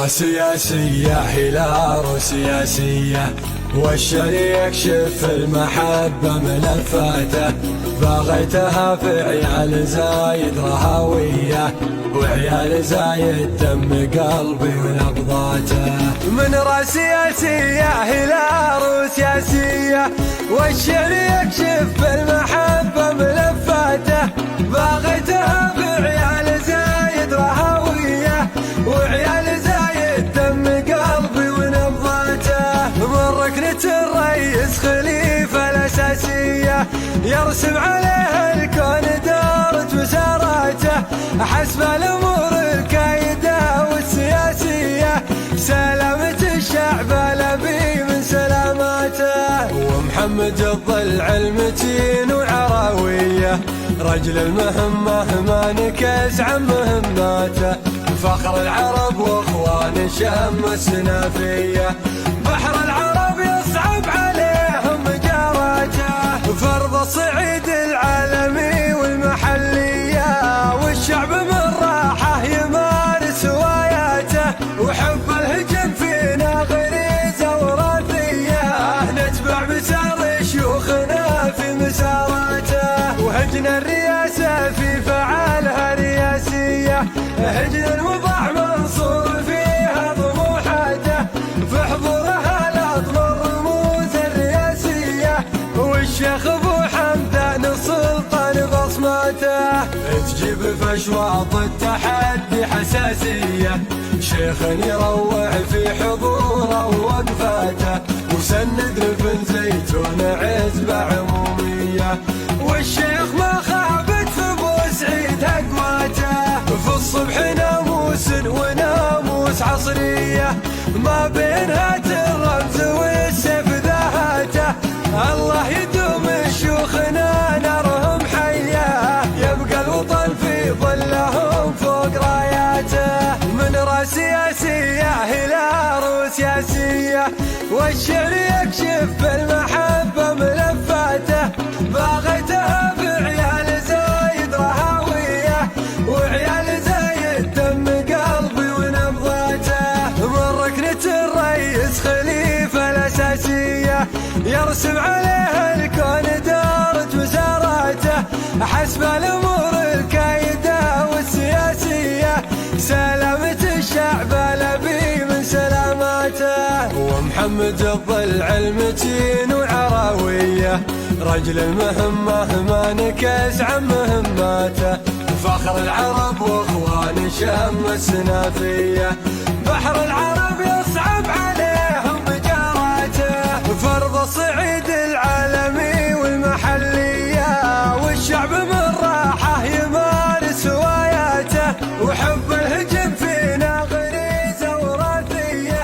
سياسية هلال سياسية، والشريك شف المحبة ملفاته، باغيتها في عيال زايد رهاوية، وعيال زايد دم قلبي ونبضاته. من راس سياسية هلال سياسية، والشريك شف المحبة ملفاته، باغيتها في عيال زايد رهاوية، وعيال زايد دم قلبي ونبضاته. من ركنة الرئيس خليفة الأساسية، يرسم عليها الكون دارة وزاراته، حسب الأمور الكايدة والسياسية، سلامة الشعب الأبي من سلاماته. ومحمد الضلع المتين وعراوية، رجل المهمة ما نكس عن مهماته، فخر العرب واخوان الشام السنافية، بحر العرب يصعب عليهم جاراته، فرض الصعيد العالمي والمحلية، والشعب من راحه يمارس هواياته، وحب الهجن فينا غريزة وراثية، نتبع مسار شيوخنا في مساراته. وهجن الرياسة في فعالها رياسية، هجن الوضع منصور فيها طموحاته، في حضورها الأطمر رموز الرياسية، والشيخ ابو حمدان السلطان بصماته. تجيب في اشواط التحدي حساسية، شيخ يروع في حضوره ووقفاته، وسند لبن زيتون عزبة عمومية، والشيخ ما خابت في بوسعيد اقواته، في الصبح ناموس وناموس عصرية، ما بينها الرمز والسيف ذاته. الله يدوم شيوخنا نارهم حية، يبقى الوطن في ظلهم فوق راياته. من راس سياسية هلال سياسية، والشعر يكشف المحبة ملفاته، باغيتها في عيال زايد رهاوية، وعيال زايد دم قلبي ونبضاته. من ركنة الرئيس خليفة الأساسية، يرسم عليها الكون دارة وزاراته، حسب الأمور الكايدة والسياسية، سلامة الشعب الأبي من سلاماته. ومحمد الضلع المتين وعراوية، رجل المهمة ما نكس عن مهماته، فخر العرب واخوان الشام السنافية، بحر العرب يصعب عليهم جاراته، فرض الصعيد العالمي والمحلية، والشعب من راحه يمارس هواياته، وحب الهجن فينا غريزة وراثية،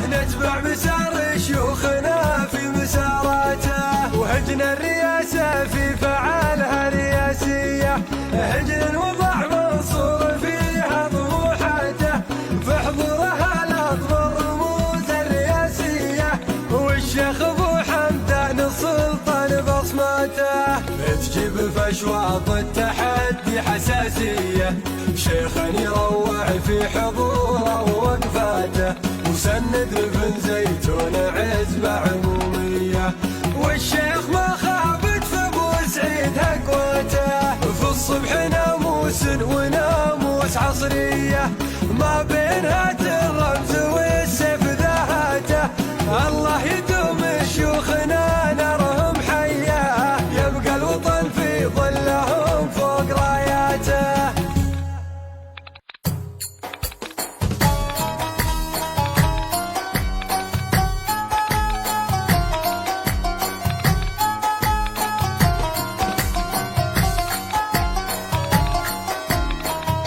نتبع مسار شيوخنا في مساراته. وهجن الرياسة في فعالها رياسية، هجن الوضع منصور فيها طموحاته، في حضورها الأطمر رموز الرياسية، والشيخ ابو حمدان السلطان بصماته. تجيب في اشواط التحدي حساسية، شيخ يروع في حضوره ووقفاته، وسند لبن زيتون عزبة عمومية، والشيخ ما خابت في بوسعيد اقواته، في الصبح ناموس وناموس عصرية، ما بينها الرمز والسيف ذاته. الله يدوم شيوخنا نارهم حية، يبقى الوطن في ظلهم فوق راياته.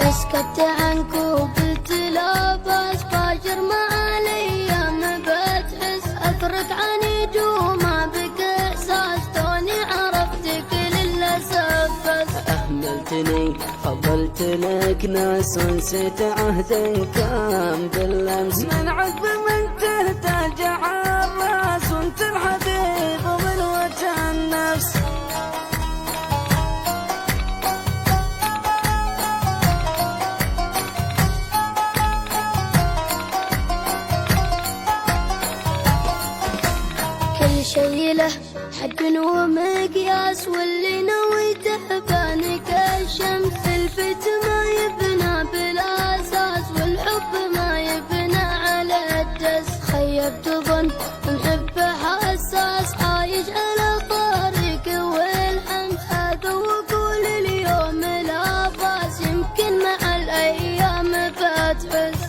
اسكت عنك وقلت لا بس باجر مع الايام بتحس، اترك عنيد وما بقى احساس، توني عرفتك للاسف بس. اهملتني فضلت لك ناس، ونسيت عهد كان بالامس، من عقب من تهتاج شي له حد ومقياس، واللي نويته بانك الشمس. الفت ما يبنى بالاساس، والحب ما يبنى على الدس. خيب تظن محبه حساس، عايش على طريق والحمس. هذا وقول اليوم لا باس، يمكن مع الايام بتحس.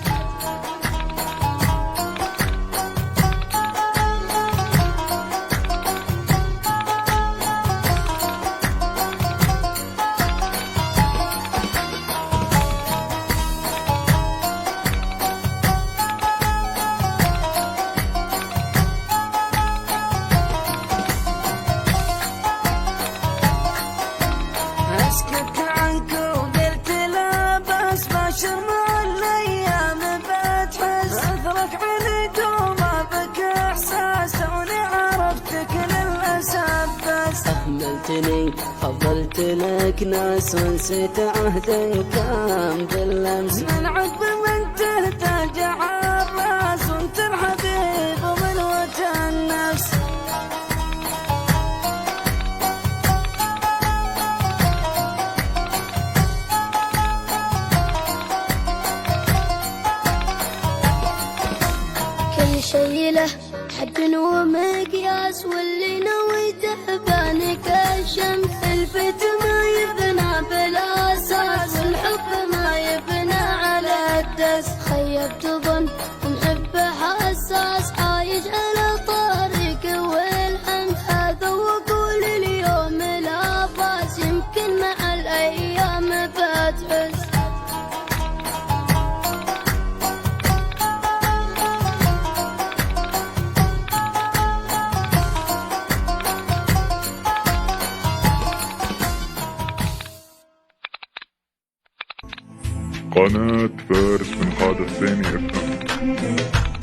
اسكت عنك وقلت لا بس، باشر مع الايام بتحس. اثرك عنك وما بك احساس، توني عرفتك للاسف بس. اهملتني فضلت لك ناس، ونسيت عهدا كان بالامس. من عقب من تهتاج عالراس، وانت الحبيب ومن وجه النفس. كل شي له حد ومقياس، واللي نويته بانك الشمس. الفت ما يبنى بالاساس، والحب ما يبنى على الدس. خيب تظن محبه حساس، عايش على طريق والحمس. هذا وقول اليوم لا باس، يمكن مع الايام بتحس. قناة فارس بن خالد الثاني.